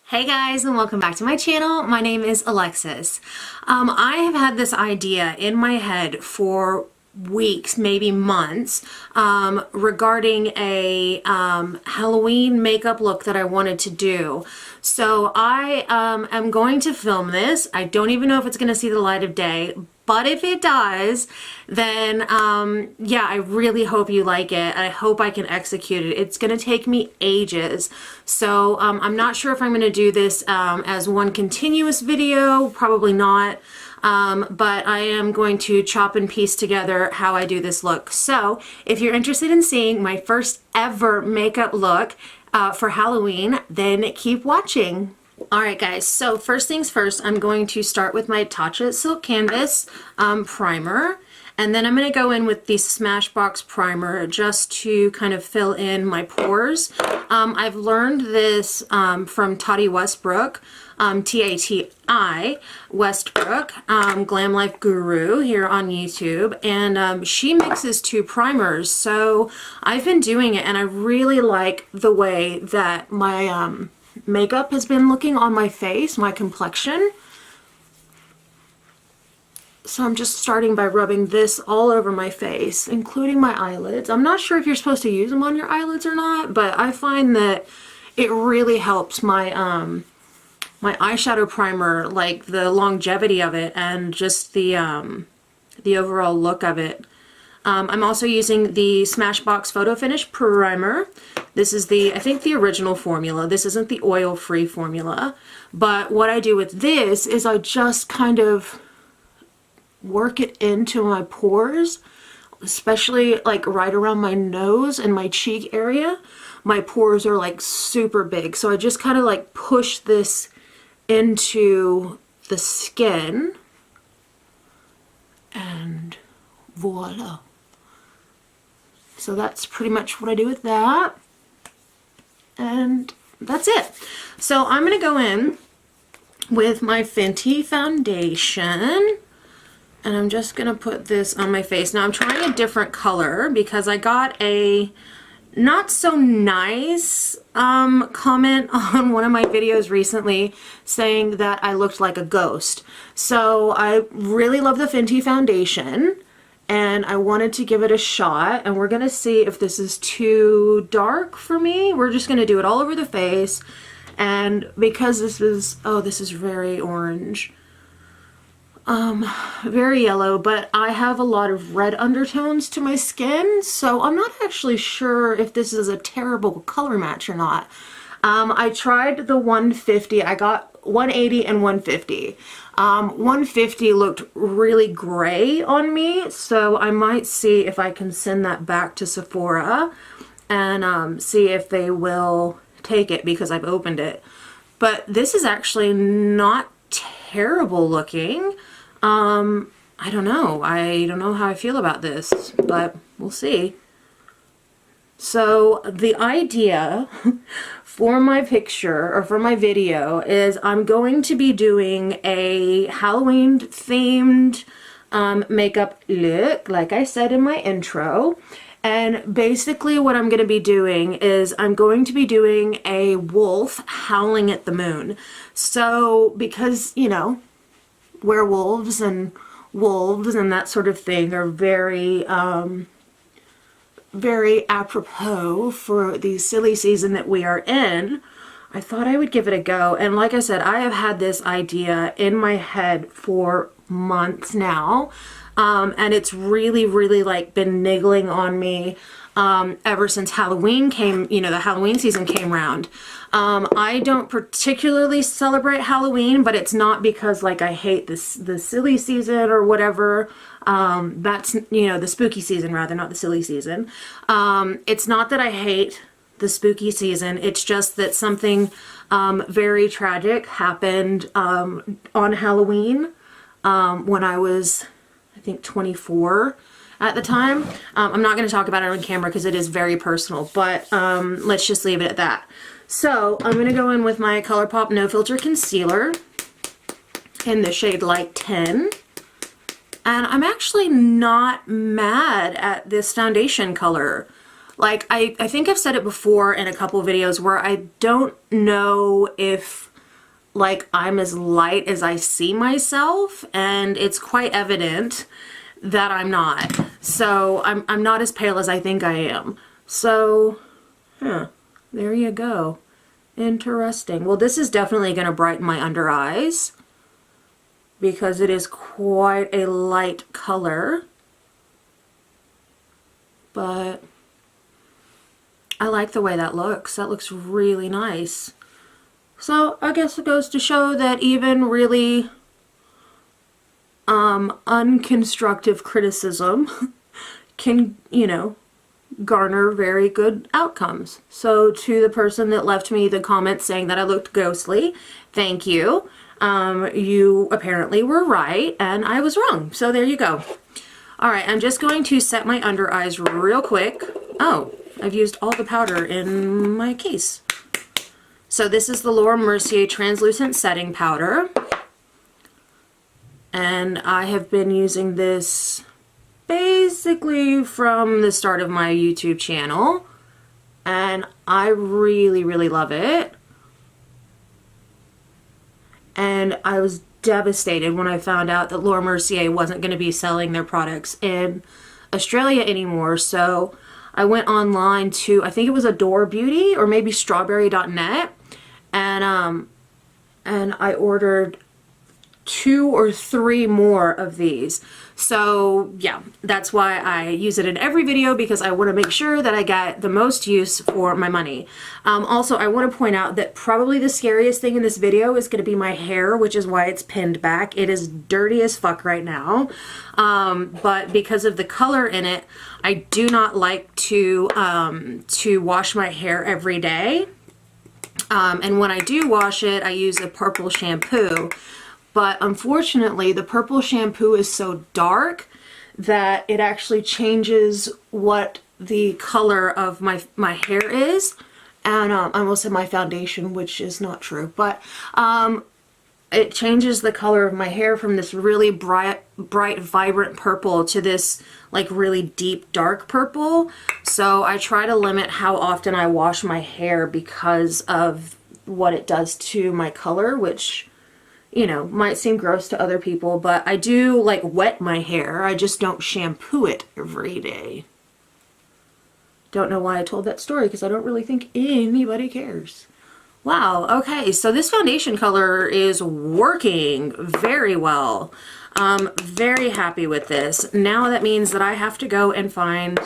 Hey guys, and welcome back to my channel. My name is Alexis. I have had this idea in my head for weeks, maybe months, regarding a Halloween makeup look that I wanted to do. So I am going to film this. I don't even know if it's going to see the light of day, but if it does, then yeah, I really hope you like it. I hope I can execute it. It's gonna take me ages. So I'm not sure if I'm gonna do this as one continuous video, probably not. But I am going to chop and piece together how I do this look. So if you're interested in seeing my first ever makeup look for Halloween, then keep watching. Alright guys, so first things first, I'm going to start with my Tatcha Silk Canvas primer, and then I'm going to go in with the Smashbox primer just to kind of fill in my pores. I've learned this from Tati Westbrook, T-A-T-I Westbrook, Glam Life Guru here on YouTube, and she mixes two primers, so I've been doing it and I really like the way that my makeup has been looking on my face, my complexion. So I'm just starting by rubbing this all over my face, including my eyelids. I'm not sure if you're supposed to use them on your eyelids or not, but I find that it really helps my my eyeshadow primer, like the longevity of it and just the overall look of it. I'm also using the Smashbox Photo Finish Primer. This is the, I think, the original formula. This isn't the oil-free formula. But what I do with this is I just kind of work it into my pores, especially like right around my nose and my cheek area. My pores are like super big. So I just kind of like push this into the skin. And voila. So that's pretty much what I do with that. And that's it. So I'm going to go in with my Fenty foundation. And I'm just going to put this on my face. Now I'm trying a different color because I got a not so nice comment on one of my videos recently saying that I looked like a ghost. So I really love the Fenty foundation. And I wanted to give it a shot, and we're gonna see if this is too dark for me. We're just gonna do it all over the face, and because this is, oh, this is very orange, very yellow, but I have a lot of red undertones to my skin, so I'm not actually sure if this is a terrible color match or not. I tried the 150, I got 180 and 150. 150 looked really gray on me, so I might see if I can send that back to Sephora and see if they will take it because I've opened it. But this is actually not terrible looking. I don't know. I don't know how I feel about this, but we'll see. So the idea for my picture, or for my video, is I'm going to be doing a Halloween themed makeup look, like I said in my intro. And basically what I'm going to be doing is I'm going to be doing a wolf howling at the moon. So because, you know, werewolves and wolves and that sort of thing are very very apropos for the silly season that we are in, I thought I would give it a go. And like I said, I have had this idea in my head for months now, and it's really like been niggling on me ever since Halloween came, you know, the Halloween season came around. I don't particularly celebrate Halloween, but it's not because like I hate the silly season or whatever. That's, you know, the spooky season rather, not the silly season. It's not that I hate the spooky season, it's just that something very tragic happened on Halloween when I was, I think, 24 at the time. I'm not going to talk about it on camera because it is very personal, but let's just leave it at that. So I'm going to go in with my ColourPop No Filter Concealer in the shade Light 10. And I'm actually not mad at this foundation color. Like, I think I've said it before in a couple of videos where I don't know if like I'm as light as I see myself, and it's quite evident that I'm not. So I'm not as pale as I think I am. So, there you go. Interesting. Well, this is definitely going to brighten my under eyes because it is quite a light color. But I like the way that looks. That looks really nice. So I guess it goes to show that even really unconstructive criticism can, you know, garner very good outcomes. So to the person that left me the comment saying that I looked ghostly, thank you. You apparently were right and I was wrong. So there you go. All right, I'm just going to set my under eyes real quick. Oh, I've used all the powder in my case. So this is the Laura Mercier Translucent Setting Powder. And I have been using this basically from the start of my YouTube channel. And I really, really love it. And I was devastated when I found out that Laura Mercier wasn't going to be selling their products in Australia anymore. So I went online to, I think it was Adore Beauty or maybe strawberry.net, and I ordered 2 or 3 more of these. So yeah, that's why I use it in every video, because I want to make sure that I get the most use for my money. Also, I want to point out that probably the scariest thing in this video is going to be my hair, which is why it's pinned back. It is dirty as fuck right now. But because of the color in it, I do not like to wash my hair every day. And when I do wash it, I use a purple shampoo. But unfortunately, the purple shampoo is so dark that it actually changes what the color of my hair is. And I almost said my foundation, which is not true. But it changes the color of my hair from this really bright, vibrant purple to this like really deep, dark purple. So I try to limit how often I wash my hair because of what it does to my color, which, you know, might seem gross to other people, but I do like wet my hair. I just don't shampoo it every day. Don't know why I told that story, because I don't really think anybody cares. Wow, okay, so this foundation color is working very well. Very happy with this. Now that means that I have to go and find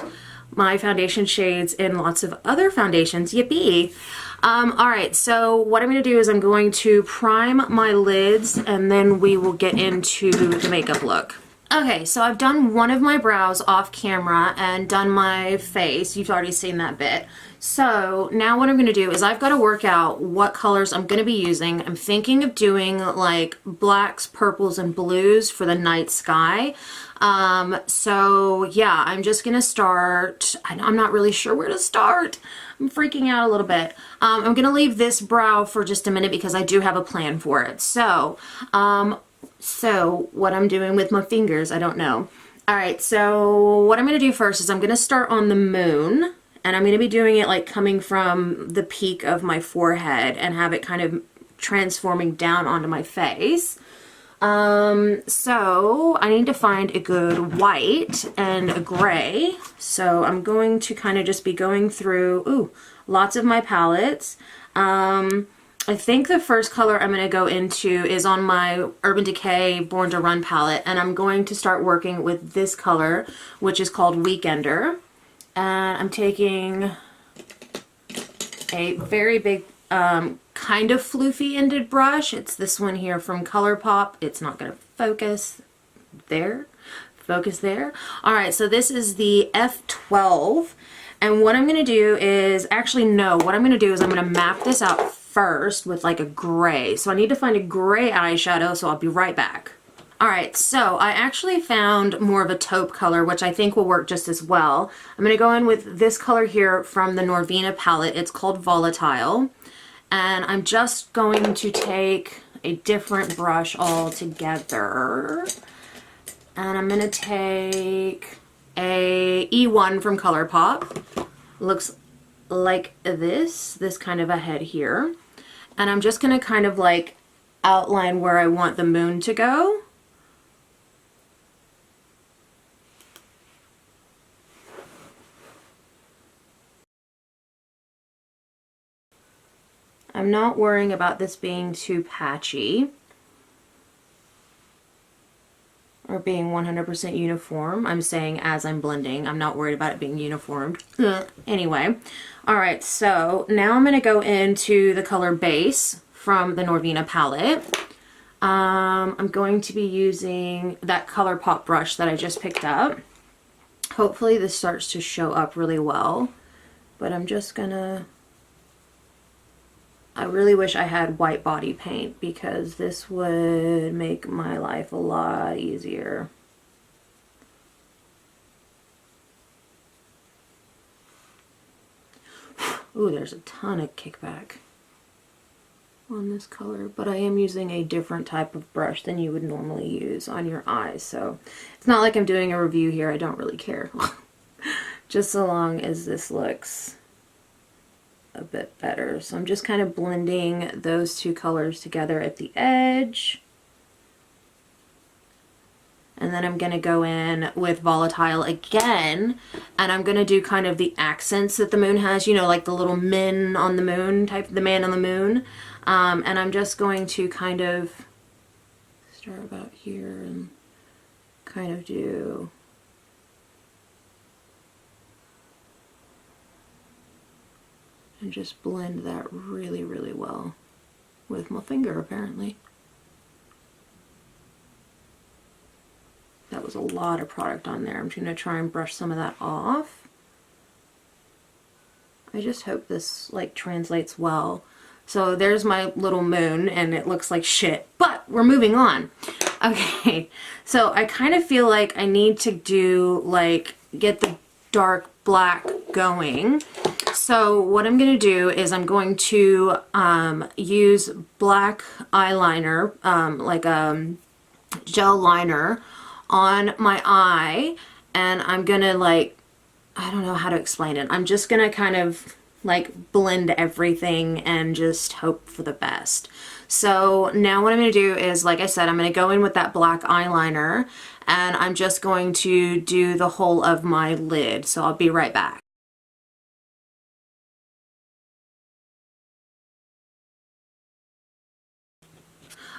my foundation shades in lots of other foundations. Yippee! Alright, so what I'm going to do is I'm going to prime my lids and then we will get into the makeup look. Okay, so I've done one of my brows off camera and done my face. You've already seen that bit. So now what I'm going to do is I've got to work out what colors I'm going to be using. I'm thinking of doing like blacks, purples, and blues for the night sky. So yeah, I'm just going to start. I'm not really sure where to start. I'm freaking out a little bit. I'm going to leave this brow for just a minute because I do have a plan for it. So what I'm doing with my fingers, I don't know. Alright, so what I'm going to do first is I'm going to start on the moon. And I'm going to be doing it like coming from the peak of my forehead and have it kind of transforming down onto my face. So I need to find a good white and a gray. So I'm going to kind of just be going through, lots of my palettes. I think the first color I'm going to go into is on my Urban Decay Born to Run palette. And I'm going to start working with this color, which is called Weekender. And I'm taking a very big, kind of floofy-ended brush. It's this one here from ColourPop. It's not going to focus there. Focus there. Alright, so this is the F12. And what I'm going to do is, actually no, what I'm going to do is I'm going to map this out first with like a gray. So I need to find a gray eyeshadow, so I'll be right back. Alright, so I actually found more of a taupe color, which I think will work just as well. I'm going to go in with this color here from the Norvina palette. It's called Volatile. And I'm just going to take a different brush altogether. And I'm going to take a E1 from ColourPop. Looks like this kind of a head here. And I'm just going to kind of like outline where I want the moon to go. I'm not worrying about this being too patchy or being 100% uniform. I'm saying as I'm blending. I'm not worried about it being uniformed. Anyway, all right, so now I'm going to go into the color Base from the Norvina palette. I'm going to be using that ColourPop brush that I just picked up. Hopefully this starts to show up really well, but I'm just gonna... I really wish I had white body paint because this would make my life a lot easier. Ooh, there's a ton of kickback on this color, but I am using a different type of brush than you would normally use on your eyes, so it's not like I'm doing a review here. I don't really care. Just so long as this looks a bit better. So I'm just kind of blending those two colors together at the edge. And then I'm going to go in with Volatile again, and I'm going to do kind of the accents that the moon has, you know, like the little men on the moon type, the man on the moon. And I'm just going to kind of start about here and kind of do and just blend that really, really well with my finger, apparently. That was a lot of product on there. I'm just going to try and brush some of that off. I just hope this like translates well. So there's my little moon and it looks like shit, but we're moving on. Okay, so I kind of feel like I need to do like get the dark black going. So what I'm going to do is I'm going to use black eyeliner, like a gel liner on my eye, and I'm going to like, I don't know how to explain it. I'm just going to kind of like blend everything and just hope for the best. So now what I'm going to do is, like I said, I'm going to go in with that black eyeliner and I'm just going to do the whole of my lid. So I'll be right back.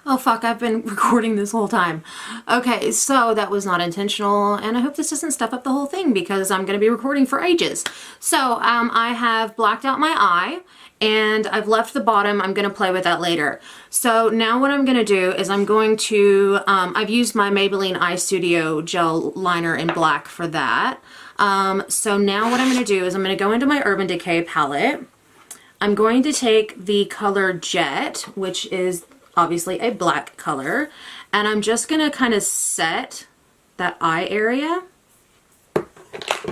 Oh fuck, I've been recording this whole time. Okay, so that was not intentional, and I hope this doesn't stuff up the whole thing because I'm going to be recording for ages. So I have blacked out my eye, and I've left the bottom. I'm going to play with that later. So now what I'm going to do is I'm going to, I've used my Maybelline Eye Studio gel liner in black for that. So now what I'm going to do is I'm going to go into my Urban Decay palette. I'm going to take the color Jet, which is obviously a black color, and I'm just gonna kind of set that eye area.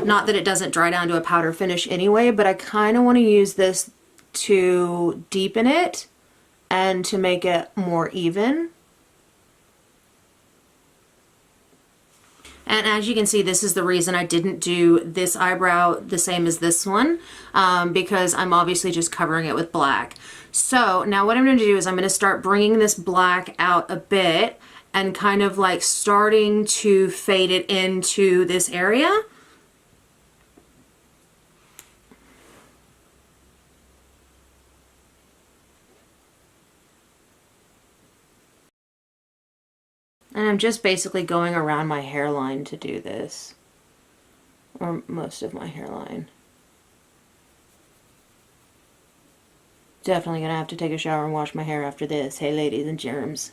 Not that it doesn't dry down to a powder finish anyway, but I kind of want to use this to deepen it and to make it more even. And as you can see, this is the reason I didn't do this eyebrow the same as this one, because I'm obviously just covering it with black. So now what I'm going to do is I'm going to start bringing this black out a bit and kind of like starting to fade it into this area. And I'm just basically going around my hairline to do this, or most of my hairline. Definitely gonna have to take a shower and wash my hair after this. Hey ladies and germs.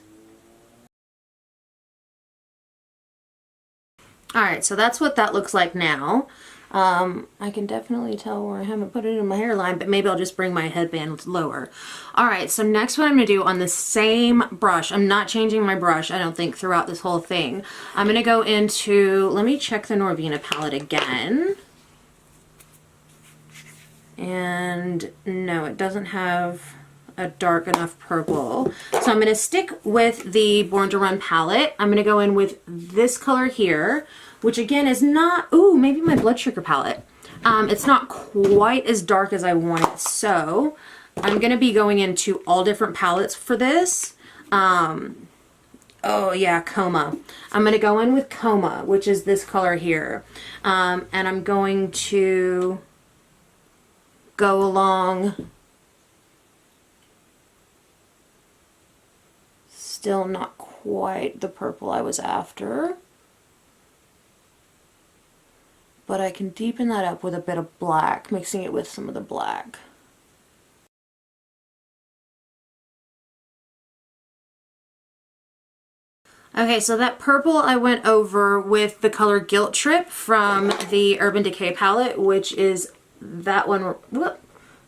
Alright, so that's what that looks like now. I can definitely tell where I haven't put it in my hairline, but maybe I'll just bring my headband lower. Alright, so next what I'm going to do on the same brush, I'm not changing my brush, I don't think, throughout this whole thing. I'm going to go into, let me check the Norvina palette again. And no, it doesn't have a dark enough purple. So I'm going to stick with the Born to Run palette. I'm going to go in with this color here, which again is not, ooh, maybe my blood sugar palette. It's not quite as dark as I want it. So I'm going to be going into all different palettes for this. Oh yeah, Coma. I'm going to go in with Coma, which is this color here. And I'm going to go along. Still not quite the purple I was after. But I can deepen that up with a bit of black, mixing it with some of the black. Okay, so that purple I went over with the color Guilt Trip from the Urban Decay palette, which is that one, whoop,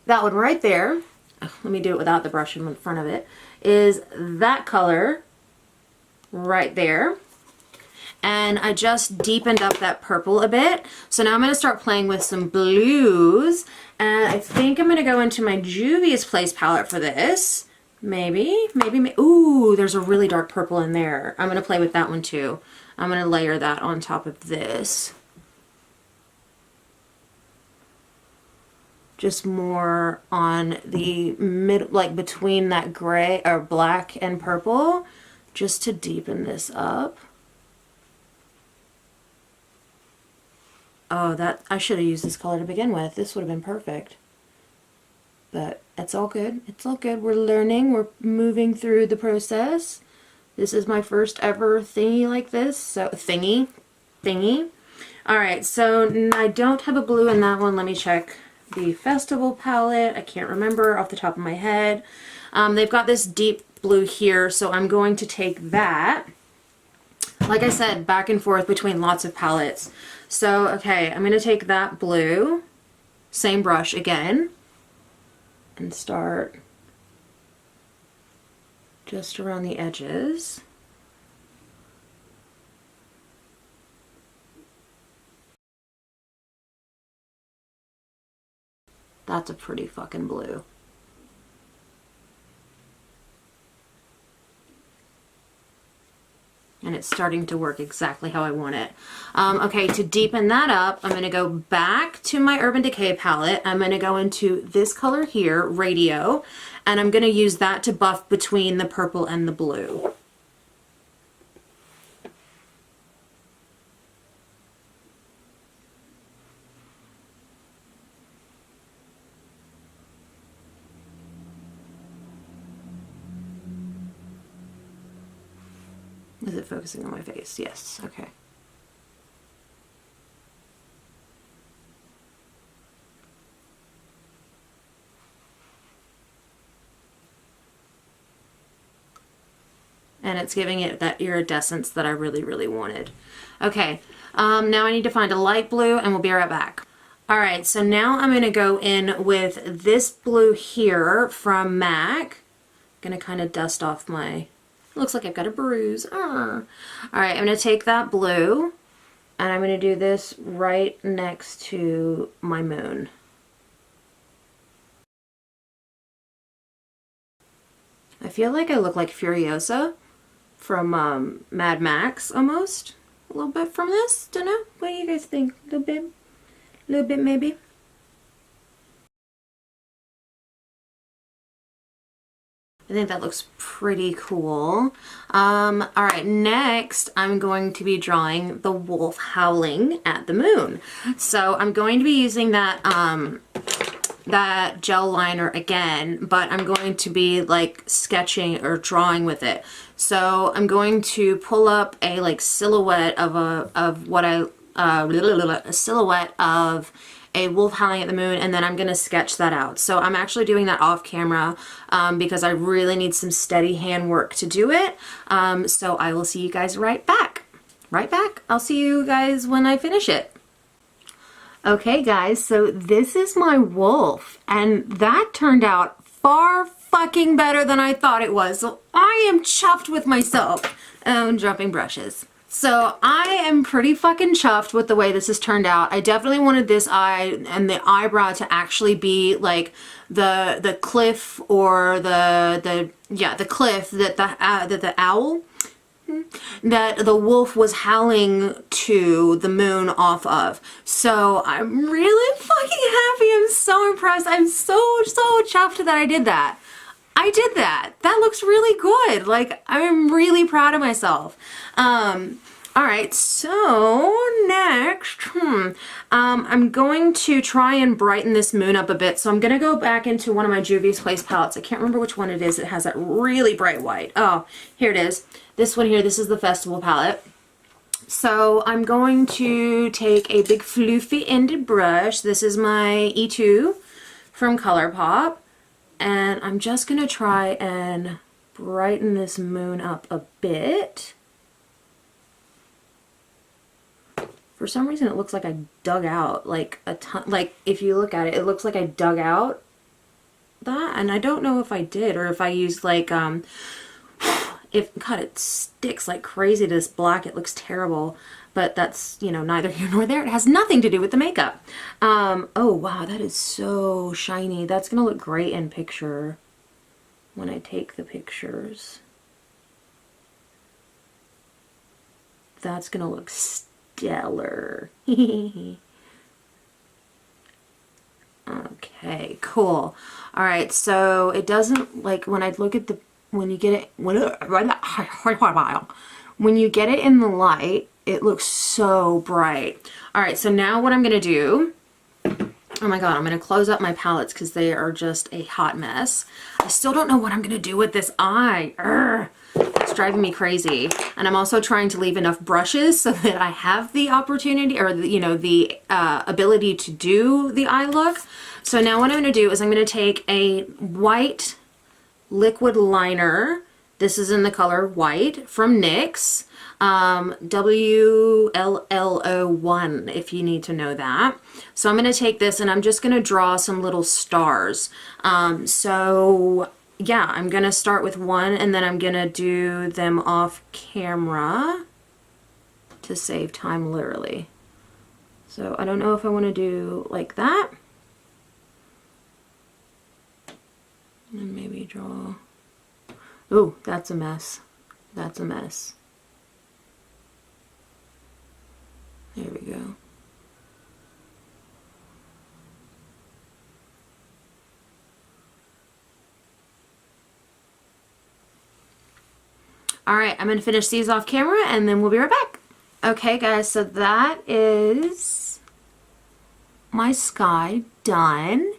that one right there. Let me do it without the brush in front of it. Is that color right there. And I just deepened up that purple a bit. So now I'm going to start playing with some blues. And I think I'm going to go into my Juvia's Place palette for this. Maybe. Ooh, there's a really dark purple in there. I'm going to play with that one too. I'm going to layer that on top of this. Just more on the mid, like between that gray or black and purple, just to deepen this up. Oh, that I should have used this color to begin with. This would have been perfect. But it's all good. It's all good. We're learning. We're moving through the process. This is my first ever thingy like this. So thingy. Alright, so I don't have a blue in that one. Let me check the Festival palette. I can't remember off the top of my head. They've got this deep blue here, so I'm going to take that. Like I said, back and forth between lots of palettes. So, okay, I'm going to take that blue, same brush again, and start just around the edges. That's a pretty fucking blue. And it's starting to work exactly how I want it. Okay, to deepen that up, I'm going to go back to my Urban Decay palette. I'm going to go into this color here, Radio, and I'm going to use that to buff between the purple and the blue. Is it focusing on my face? Yes. Okay. And it's giving it that iridescence that I really, really wanted. Okay. Now I need to find a light blue and we'll be right back. Alright, so now I'm going to go in with this blue here from MAC. I'm going to kind of dust off my... Looks like I've got a bruise. Alright, I'm going to take that blue and I'm going to do this right next to my moon. I feel like I look like Furiosa from Mad Max almost. A little bit from this. Don't know. What do you guys think? A little bit? A little bit maybe? I think that looks pretty cool. Alright, next I'm going to be drawing the wolf howling at the moon. So I'm going to be using that that gel liner again, but I'm going to be like sketching or drawing with it. So I'm going to pull up a like silhouette of a silhouette of a wolf howling at the moon, and then I'm going to sketch that out. So I'm actually doing that off camera because I really need some steady hand work to do it. So I will see you guys right back. I'll see you guys when I finish it. Okay guys, so this is my wolf, and that turned out far fucking better than I thought it was. So I am chuffed with myself. Oh, I'm dropping brushes. So I am pretty fucking chuffed with the way this has turned out. I definitely wanted this eye and the eyebrow to actually be like the cliff or the cliff that the owl, that the wolf was howling to the moon off of. So I'm really fucking happy. I'm so impressed. I'm so chuffed that I did that. I did that. That looks really good. Like, I'm really proud of myself. All right, so next, I'm going to try and brighten this moon up a bit. So I'm going to go back into one of my Juvia's Place palettes. I can't remember which one it is. It has that really bright white. Oh, here it is. This one here, this is the Festival palette. So I'm going to take a big floofy ended brush. This is my E2 from ColourPop. And I'm just going to try and brighten this moon up a bit. For some reason it looks like I dug out like a ton, like if you look at it, it looks like I dug out that, and I don't know if I did or if I used like, if, God, it sticks like crazy to this black. It looks terrible, but that's, you know, neither here nor there. It has nothing to do with the makeup. Oh wow, that is so shiny. That's gonna look great in picture when I take the pictures. That's gonna look stellar. Okay, cool. All right, so it doesn't, like, when I look at the, when you get it, when you get it in the light, it looks so bright. All right, so now what I'm gonna do, oh my God, I'm gonna close up my palettes because they are just a hot mess. I still don't know what I'm gonna do with this eye. Urgh. It's driving me crazy. And I'm also trying to leave enough brushes so that I have the opportunity, or the, you know, the ability to do the eye look. So now what I'm going to do is I'm going to take a white liquid liner. This is in the color white from NYX. WLL01 if you need to know that. So I'm going to take this and I'm just going to draw some little stars. So yeah, I'm gonna start with one and then I'm gonna do them off camera to save time, literally. So I don't know if I want to do like that. And maybe draw. Oh, that's a mess. That's a mess. There we go. All right, I'm gonna finish these off camera and then we'll be right back. Okay guys, so that is my sky done.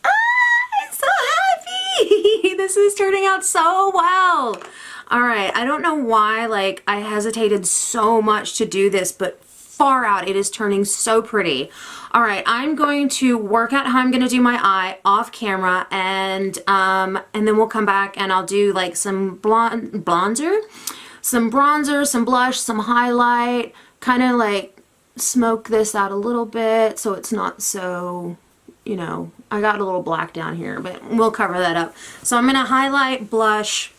I'm so happy. This is turning out so well. All right, I don't know why, like, I hesitated so much to do this, but far out, it is turning so pretty. All right, I'm going to work out how I'm going to do my eye off camera, and then we'll come back and I'll do like some bronzer, some blush, some highlight, kind of like smoke this out a little bit so it's not so, you know, I got a little black down here, but we'll cover that up. So I'm going to highlight, blush,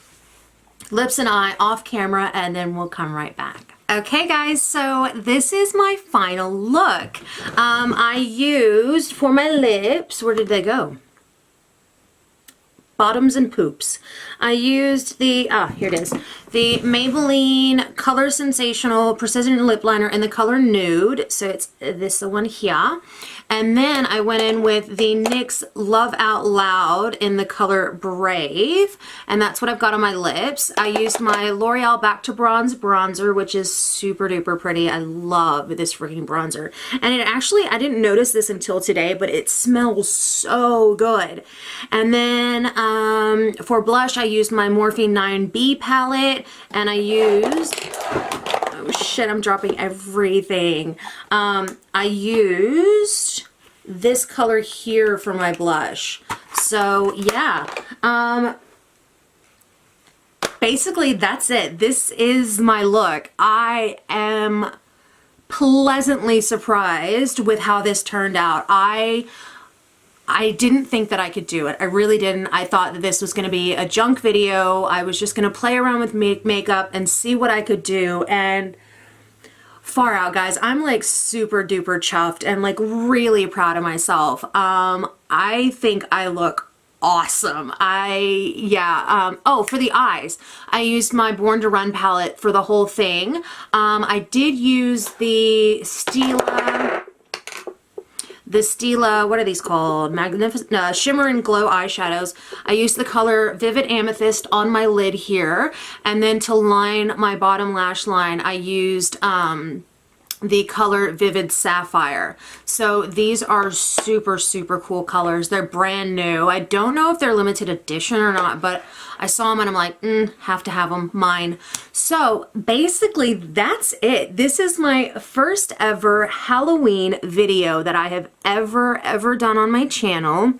lips and eye off camera, and then we'll come right back. Okay guys, so this is my final look. I used, for my lips, where did they go? Bottoms and poops. I used the, here it is, the Maybelline Color Sensational Precision Lip Liner in the color Nude. So it's this the one here. And then I went in with the NYX Love Out Loud in the color Brave. And that's what I've got on my lips. I used my L'Oreal Back to Bronze bronzer, which is super duper pretty. I love this freaking bronzer. And it actually, I didn't notice this until today, but it smells so good. And then for blush, I used my Morphe 9B palette, and I used, oh shit, I'm dropping everything. I used this color here for my blush. So yeah, basically that's it. This is my look. I am pleasantly surprised with how this turned out. I didn't think that I could do it. I really didn't. I thought that this was going to be a junk video. I was just going to play around with makeup and see what I could do, and far out, guys. I'm like super duper chuffed and like really proud of myself. I think I look awesome. Oh, for the eyes, I used my Born to Run palette for the whole thing. I did use the Stila the Stila, what are these called? Magnificent Shimmer and Glow eyeshadows. I used the color Vivid Amethyst on my lid here, and then to line my bottom lash line, I used the color Vivid Sapphire. So these are super, super cool colors. They're brand new. I don't know if they're limited edition or not, but I saw them and I'm like, have to have them, mine. So basically that's it. This is my first ever Halloween video that I have ever done on my channel.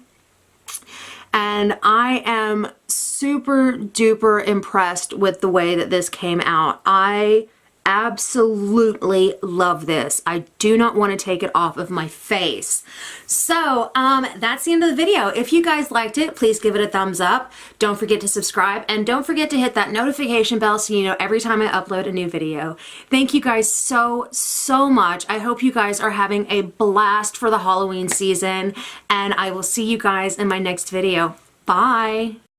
And I am super duper impressed with the way that this came out. I absolutely love this. I do not want to take it off of my face. So that's the end of the video. If you guys liked it, please give it a thumbs up. Don't forget to subscribe, and don't forget to hit that notification bell so you know every time I upload a new video. Thank you guys so much. I hope you guys are having a blast for the Halloween season, and I will see you guys in my next video. Bye.